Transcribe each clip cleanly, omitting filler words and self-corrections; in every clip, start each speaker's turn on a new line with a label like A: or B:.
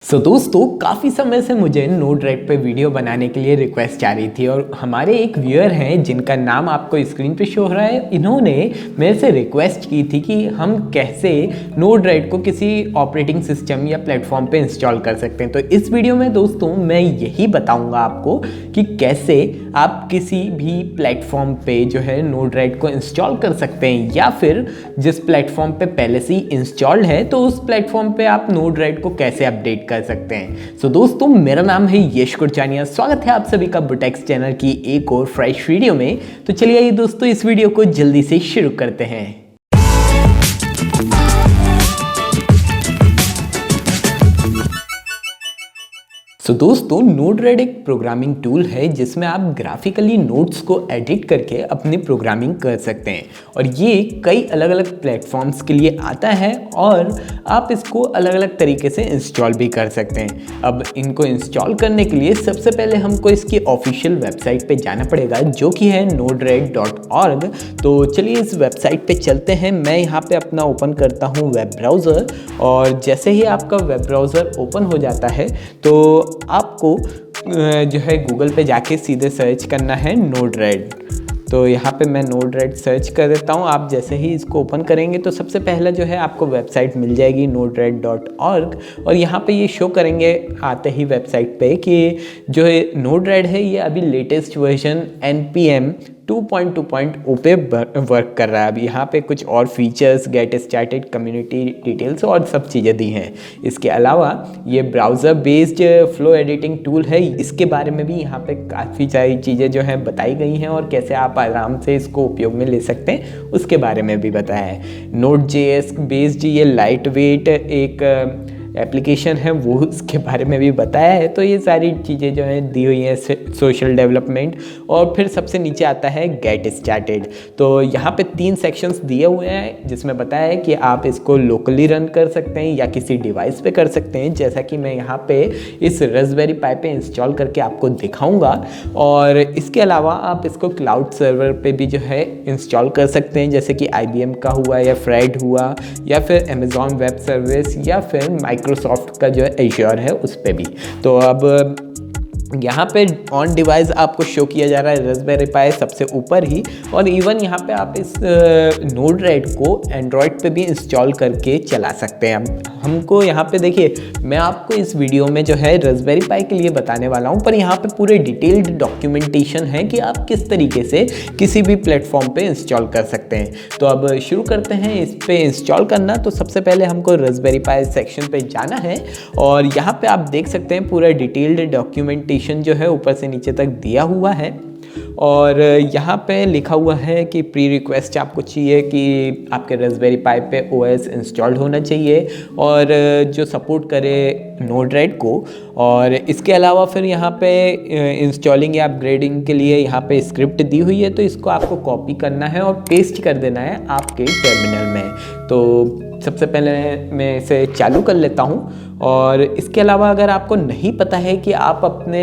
A: दोस्तों काफ़ी समय से मुझे नोड-रेड पे वीडियो बनाने के लिए रिक्वेस्ट आ रही थी और हमारे एक व्यूअर हैं जिनका नाम आपको स्क्रीन पे शो हो रहा है। इन्होंने मेरे से रिक्वेस्ट की थी कि हम कैसे नोड-रेड को किसी ऑपरेटिंग सिस्टम या प्लेटफॉर्म पे इंस्टॉल कर सकते हैं। तो इस वीडियो में दोस्तों मैं यही बताऊंगा आपको कि कैसे आप किसी भी प्लेटफॉर्म पे जो है नोड-रेड को इंस्टॉल कर सकते हैं, या फिर जिस प्लेटफॉर्म पे पहले से ही इंस्टॉल्ड है तो उस प्लेटफॉर्म पे आप नोड-रेड को कैसे अपडेट कर सकते हैं। दोस्तों मेरा नाम है यश कुरचानिया। स्वागत है आप सभी का बुटेक्स चैनल की एक और फ्रेश वीडियो में। तो चलिए दोस्तों इस वीडियो को जल्दी से शुरू करते हैं। दोस्तों नोड-रेड एक प्रोग्रामिंग टूल है जिसमें आप ग्राफिकली नोट्स को एडिट करके अपनी प्रोग्रामिंग कर सकते हैं, और ये कई अलग अलग प्लेटफॉर्म्स के लिए आता है और आप इसको अलग अलग तरीके से इंस्टॉल भी कर सकते हैं। अब इनको इंस्टॉल करने के लिए सबसे पहले हमको इसकी ऑफिशियल वेबसाइट पे जाना पड़ेगा जो कि है nodred.org। तो चलिए इस वेबसाइट पे चलते हैं। मैं यहाँ पे अपना ओपन करता हूँ वेब ब्राउज़र, और जैसे ही आपका वेब ब्राउज़र ओपन हो जाता है तो आपको जो है गूगल पे जाके सीधे सर्च करना है नोड-रेड। तो यहाँ पे मैं नोड-रेड सर्च कर देता हूँ। आप जैसे ही इसको ओपन करेंगे तो सबसे पहला जो है आपको वेबसाइट मिल जाएगी nodred.org, और यहाँ पे ये शो करेंगे आते ही वेबसाइट पे कि जो है नोड-रेड है ये अभी लेटेस्ट वर्जन NPM 2.2.0 पे वर्क कर रहा है। अभी यहाँ पे कुछ और features, get started, community details और सब चीज़ें दी हैं। इसके अलावा ये browser based flow editing tool है, इसके बारे में भी यहाँ पे काफ़ी सारी चीज़ें जो हैं बताई गई हैं, और कैसे आप आराम से इसको उपयोग में ले सकते हैं उसके बारे में भी बताया है। Node.js बेस्ड ये लाइट वेट एक एप्लीकेशन है, वो उसके बारे में भी बताया है। तो ये सारी चीज़ें जो हैं दी हुई हैं, सोशल डेवलपमेंट, और फिर सबसे नीचे आता है गेट स्टार्टेड। तो यहाँ पे 3 सेक्शंस दिए हुए हैं जिसमें बताया है कि आप इसको लोकली रन कर सकते हैं या किसी डिवाइस पे कर सकते हैं, जैसा कि मैं यहाँ पे इस रास्पबेरी पाई पे इंस्टॉल करके आपको दिखाऊंगा। और इसके अलावा आप इसको क्लाउड सर्वर पे भी जो है इंस्टॉल कर सकते हैं, जैसे कि IBM का हुआ या फ्रेड हुआ, या फिर Amazon वेब सर्विस, या फिर माइक्रोसॉफ्ट का जो है एश्योर है उस पर भी। तो अब यहाँ पे ऑन डिवाइस आपको शो किया जा रहा है रास्पबेरी पाई सबसे ऊपर ही, और इवन यहाँ पे आप इस नोड-रेड को एंड्रॉयड पे भी इंस्टॉल करके चला सकते हैं। हमको यहाँ पे देखिए, मैं आपको इस वीडियो में जो है रास्पबेरी पाई के लिए बताने वाला हूँ, पर यहाँ पे पूरे डिटेल्ड डॉक्यूमेंटेशन है कि आप किस तरीके से किसी भी प्लेटफॉर्म पे इंस्टॉल कर सकते हैं। तो अब शुरू करते हैं इस पे इंस्टॉल करना। तो सबसे पहले हमको रास्पबेरी पाई सेक्शन पे जाना है, और यहाँ पे आप देख सकते हैं पूरा डिटेल्ड डॉक्यूमेंटेशन जो है ऊपर से नीचे तक दिया हुआ है। और यहाँ पे लिखा हुआ है कि प्री रिक्वेस्ट आपको चाहिए कि आपके रास्पबेरी पाई पे OS इंस्टॉल्ड होना चाहिए और जो सपोर्ट करे नोड-रेड को। और इसके अलावा फिर यहाँ पे इंस्टॉलिंग या अपग्रेडिंग के लिए यहाँ पे स्क्रिप्ट दी हुई है, तो इसको आपको कॉपी करना है और पेस्ट कर देना है आपके टर्मिनल में। तो सबसे पहले मैं इसे चालू कर लेता हूँ। और इसके अलावा अगर आपको नहीं पता है कि आप अपने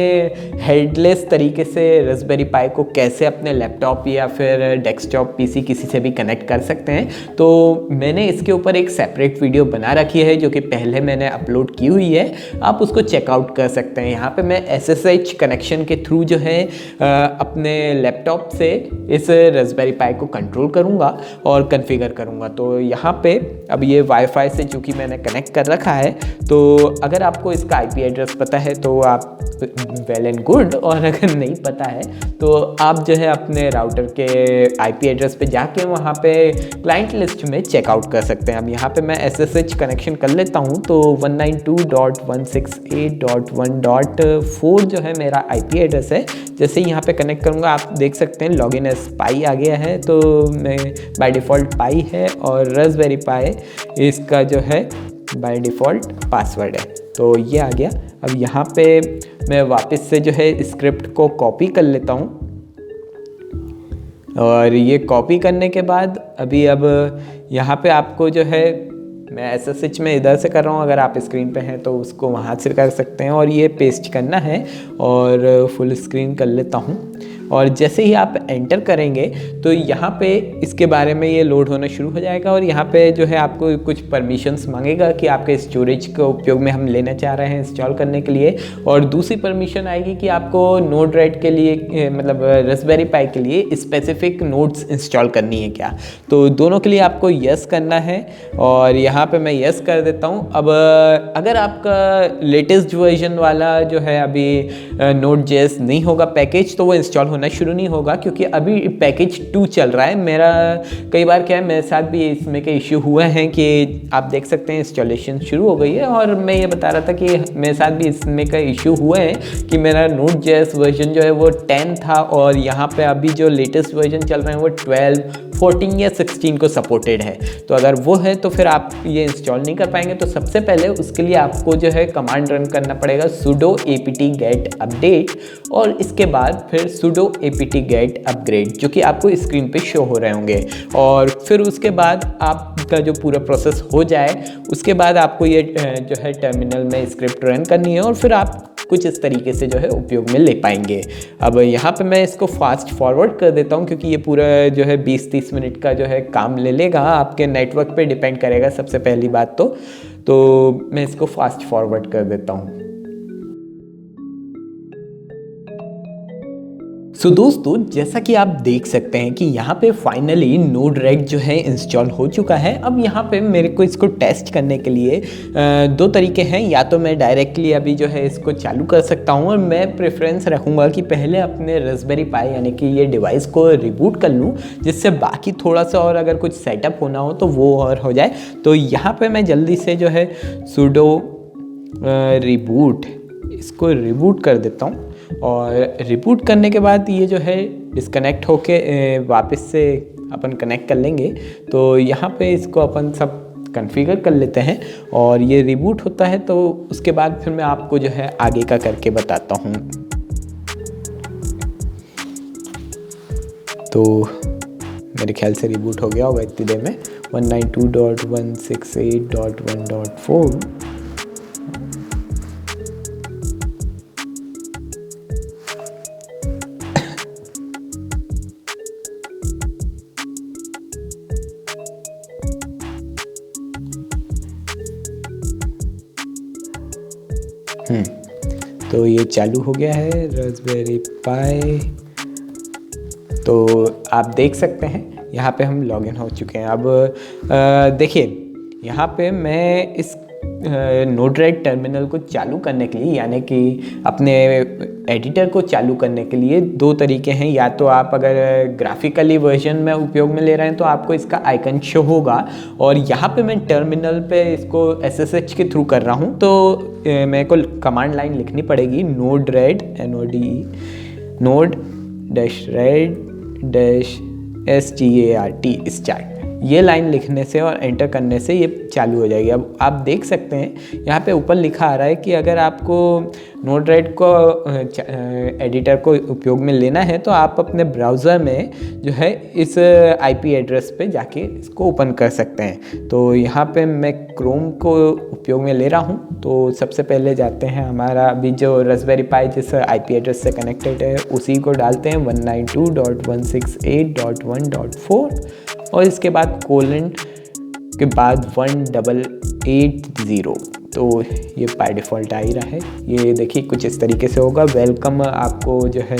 A: हेडलेस तरीके से रास्पबेरी पाई को कैसे अपने लैपटॉप या फिर डेस्कटॉप PC किसी से भी कनेक्ट कर सकते हैं, तो मैंने इसके ऊपर एक सेपरेट वीडियो बना रखी है जो कि पहले मैंने अपलोड की हुई है। आप उसको चेकआउट कर सकते हैं। यहाँ पे मैं SSH कनेक्शन के थ्रू जो है अपने लैपटॉप से इस रास्पबेरी पाई को कंट्रोल करूँगा और कन्फिगर करूँगा। तो यहाँ पे अब ये वाईफाई से चूँकि मैंने कनेक्ट कर रखा है, तो अगर आपको इसका IP एड्रेस पता है तो आप वेल एंड गुड, और अगर नहीं पता है तो आप जो है अपने राउटर के IP एड्रेस पे जाके वहाँ पे क्लाइंट लिस्ट में चेकआउट कर सकते हैं। अब यहाँ पे मैं SSH कनेक्शन कर लेता हूँ, तो 192.168.1.4 जो है मेरा IP एड्रेस है। जैसे ही यहाँ पे कनेक्ट करूँगा आप देख सकते हैं लॉगिन एज पाई आ गया है, तो मैं बाय डिफ़ॉल्ट पाई है, और रास्पबेरी पाई इसका जो है बाय डिफ़ॉल्ट पासवर्ड है। तो ये आ गया। अब यहाँ पे मैं वापस से जो है स्क्रिप्ट को कॉपी कर लेता हूँ, और ये कॉपी करने के बाद अब यहाँ पे आपको जो है, मैं SSH में इधर से कर रहा हूँ, अगर आप स्क्रीन पे हैं तो उसको वहाँ से कर सकते हैं, और ये पेस्ट करना है। और फुल स्क्रीन कर लेता हूँ। और जैसे ही आप एंटर करेंगे तो यहाँ पे इसके बारे में ये लोड होना शुरू हो जाएगा और यहाँ पे जो है आपको कुछ परमिशंस मांगेगा कि आपके स्टोरेज के उपयोग में हम लेना चाह रहे हैं इंस्टॉल करने के लिए। और दूसरी परमिशन आएगी कि आपको नोड-रेड के लिए मतलब रास्पबेरी पाई के लिए स्पेसिफिक नोड्स इंस्टॉल करनी है क्या। तो दोनों के लिए आपको यस करना है और यहाँ पे मैं यस कर देता हूँ। अब अगर आपका लेटेस्ट वर्जन वाला जो है अभी Node.js नहीं होगा पैकेज, तो वो इंस्टॉल होना शुरू नहीं होगा क्योंकि अभी पैकेज 2 चल रहा है। मेरा कई बार क्या है, मेरे साथ भी इसमें के इश्यू हुए हैं कि आप देख सकते हैं इंस्टॉलेशन शुरू हो गई है और मैं ये बता रहा था कि मेरे साथ भी इसमें का इश्यू हुए हैं कि मेरा Node.js वर्जन जो है वो 10 था और यहाँ पे अभी जो लेटेस्ट वर्जन चल रहे हैं वो 12, 14 या 16 को सपोर्टेड है। तो अगर वो है तो फिर आप ये इंस्टॉल नहीं कर पाएंगे। तो सबसे पहले उसके लिए आपको जो है कमांड रन करना पड़ेगा sudo apt get update और इसके बाद फिर sudo apt get upgrade, जो कि आपको स्क्रीन पे शो हो रहे होंगे। और फिर उसके बाद आपका जो पूरा प्रोसेस हो जाए उसके बाद आपको ये जो है टर्मिनल में स्क्रिप्ट रन करनी है और फिर आप कुछ इस तरीके से जो है उपयोग में ले पाएंगे। अब यहाँ पे मैं इसको फास्ट फॉरवर्ड कर देता हूँ क्योंकि ये पूरा जो है 20-30 मिनट का जो है काम ले लेगा, आपके नेटवर्क पे डिपेंड करेगा सबसे पहली बात तो मैं इसको फास्ट फॉरवर्ड कर देता हूँ। सो दोस्तों, जैसा कि आप देख सकते हैं कि यहाँ पे फाइनली Node-RED जो है इंस्टॉल हो चुका है। अब यहाँ पे मेरे को इसको टेस्ट करने के लिए दो तरीके हैं, या तो मैं डायरेक्टली अभी जो है इसको चालू कर सकता हूँ और मैं प्रेफरेंस रखूँगा कि पहले अपने रास्पबेरी पाई यानी कि ये डिवाइस को रिबूट कर लूँ, जिससे बाकी थोड़ा सा और अगर कुछ सेटअप होना हो तो वो और हो जाए। तो यहाँ पर मैं जल्दी से जो है sudo रिबूट इसको रिबूट कर देता हूँ और रिबूट करने के बाद ये जो है डिस्कनेक्ट होके वापस से अपन कनेक्ट कर लेंगे। तो यहाँ पे इसको अपन सब कॉन्फ़िगर कर लेते हैं और ये रिबूट होता है तो उसके बाद फिर मैं आपको जो है आगे का करके बताता हूँ। तो मेरे ख्याल से रिबूट हो गया होगा इतनी देर में। 192.168.1.4 तो ये चालू हो गया है रास्पबेरी पाई। तो आप देख सकते हैं यहाँ पे हम लॉगिन हो चुके हैं। अब देखिए यहाँ पे मैं इस Node-RED टर्मिनल को चालू करने के लिए यानी कि अपने एडिटर को चालू करने के लिए दो तरीके हैं। या तो आप अगर ग्राफिकली वर्जन में उपयोग में ले रहे हैं तो आपको इसका आइकन शो होगा और यहाँ पे मैं टर्मिनल पे इसको SSH के थ्रू कर रहा हूँ तो मेरे को कमांड लाइन लिखनी पड़ेगी Node-RED start। ये लाइन लिखने से और एंटर करने से ये चालू हो जाएगी। अब आप देख सकते हैं यहाँ पे ऊपर लिखा आ रहा है कि अगर आपको Node-RED को एडिटर को उपयोग में लेना है तो आप अपने ब्राउज़र में जो है इस IP एड्रेस पे जाके इसको ओपन कर सकते हैं। तो यहाँ पे मैं क्रोम को उपयोग में ले रहा हूँ। तो सबसे पहले जाते हैं, हमारा अभी जो रास्पबेरी पाई जिस IP एड्रेस से कनेक्टेड है उसी को डालते हैं 192.168.1.4 और इसके बाद कोलन के बाद 1880। तो ये बाय डिफ़ॉल्ट आ ही रहा है। ये देखिए कुछ इस तरीके से होगा। वेलकम आपको जो है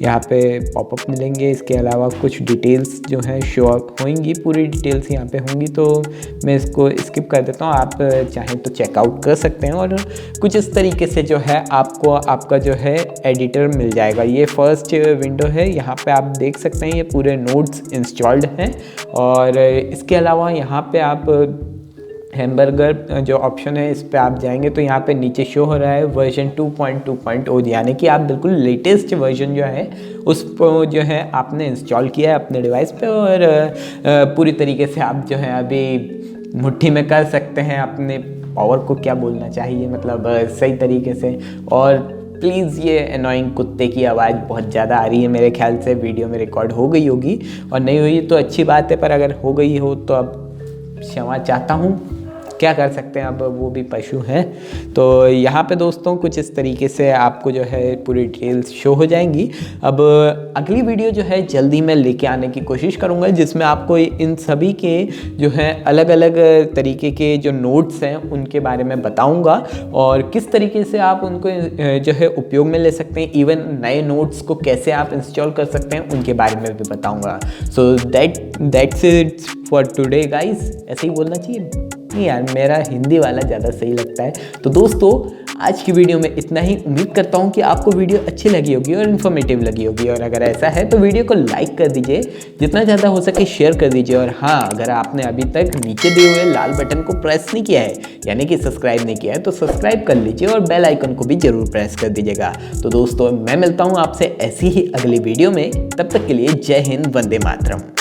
A: यहाँ पे पॉपअप मिलेंगे। इसके अलावा कुछ डिटेल्स जो है शो होंगी, पूरी डिटेल्स यहाँ पे होंगी। तो मैं इसको स्किप कर देता हूँ, आप चाहें तो चेकआउट कर सकते हैं। और कुछ इस तरीके से जो है आपको आपका जो है एडिटर मिल जाएगा। ये फर्स्ट विंडो है, यहाँ पे आप देख सकते हैं ये पूरे नोड्स इंस्टॉल्ड हैं। और इसके अलावा यहाँ पे आप हैमबर्गर जो ऑप्शन है इस पे आप जाएंगे तो यहाँ पे नीचे शो हो रहा है वर्जन 2.2.0, यानी कि आप बिल्कुल लेटेस्ट वर्जन जो है उसको जो है आपने इंस्टॉल किया है अपने डिवाइस पे और पूरी तरीके से आप जो है अभी मुट्ठी में कर सकते हैं अपने पावर को, क्या बोलना चाहिए, मतलब सही तरीके से। और प्लीज़ ये एनोइंग कुत्ते की आवाज़ बहुत ज़्यादा आ रही है, मेरे ख्याल से वीडियो में रिकॉर्ड हो गई होगी और नहीं हुई तो अच्छी बात है, पर अगर हो गई हो तो अब क्षमा चाहता हूँ। क्या कर सकते हैं, अब वो भी पशु हैं। तो यहाँ पे दोस्तों कुछ इस तरीके से आपको जो है पूरी डिटेल्स शो हो जाएंगी। अब अगली वीडियो जो है जल्दी मैं लेके आने की कोशिश करूँगा, जिसमें आपको इन सभी के जो है अलग अलग तरीके के जो नोट्स हैं उनके बारे में बताऊँगा और किस तरीके से आप उनको जो है उपयोग में ले सकते हैं। इवन नए नोट्स को कैसे आप इंस्टॉल कर सकते हैं उनके बारे में भी बताऊँगा। So that's it for today guys. ऐसे ही बोलना चाहिए नहीं यार, मेरा हिंदी वाला ज़्यादा सही लगता है। तो दोस्तों आज की वीडियो में इतना ही। उम्मीद करता हूँ कि आपको वीडियो अच्छी लगी होगी और इन्फॉर्मेटिव लगी होगी, और अगर ऐसा है तो वीडियो को लाइक कर दीजिए, जितना ज़्यादा हो सके शेयर कर दीजिए। और हाँ, अगर आपने अभी तक नीचे दिए हुए लाल बटन को प्रेस नहीं किया है, यानी कि सब्सक्राइब नहीं किया है, तो सब्सक्राइब कर लीजिए और बेल आइकन को भी ज़रूर प्रेस कर दीजिएगा। तो दोस्तों मैं मिलता हूँ आपसे ऐसी ही अगली वीडियो में, तब तक के लिए जय हिंद, वंदे मातरम।